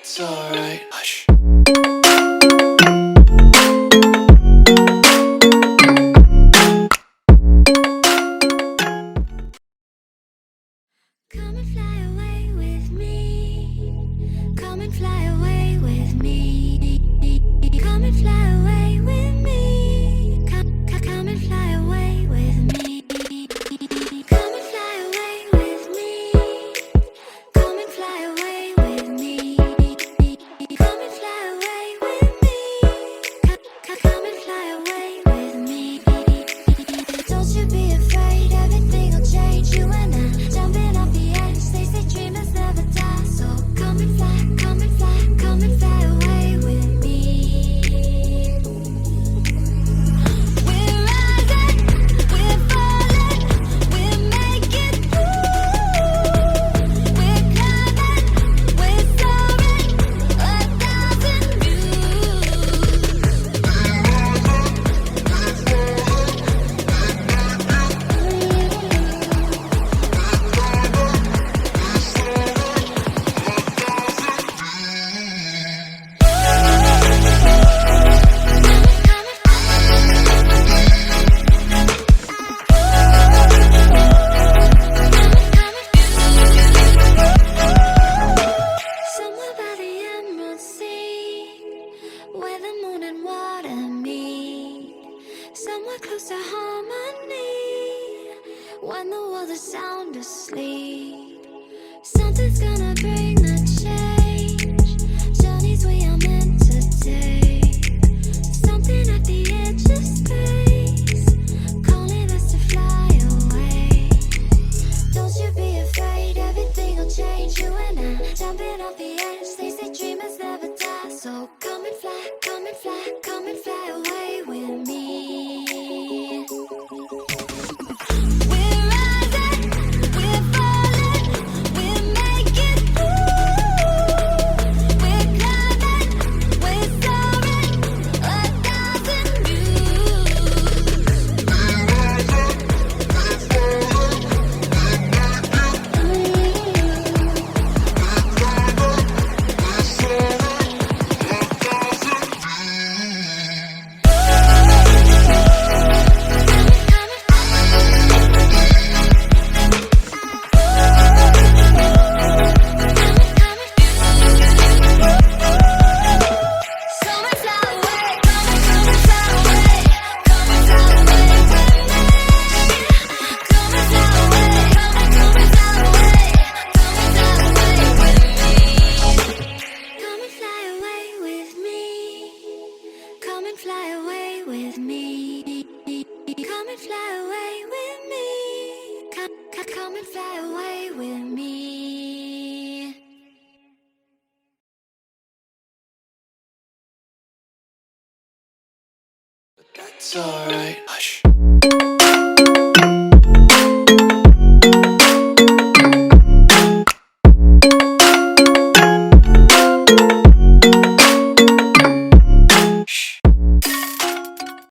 It's alright. Hush. Come and fly away with me. Come and fly away with me. Come and fly away with me. Come and fly away with me. Come and fly away with me. Come and fly away with me. Come and fly away with me. Come and fly away with me. Don't you be afraid, everything will change. You and I jumping off the edge. They say dreamers never die. So come and fly, come and fly, come and fly away with me. We're rising, we're falling, we're making through. We're climbing, we're soaring, 1,000 Somewhere by the emerald sea, where the moon and water meet. Somewhere close to harmony, when the world is sound asleep. Something's gonna bring the change, journeys we are meant to take. Something at the edge of space, calling us to fly away. Don't you be afraid, everything will change. You and I jumping off the edge. They say dreamers never die. So come and fly, come and fly, come and fly away with me. We're rising, we're falling, we're making through. We're climbing, we're soaring, 1,000 Come and fly away with me. Come and fly away with me. Come and fly away with me. That's alright. Hush.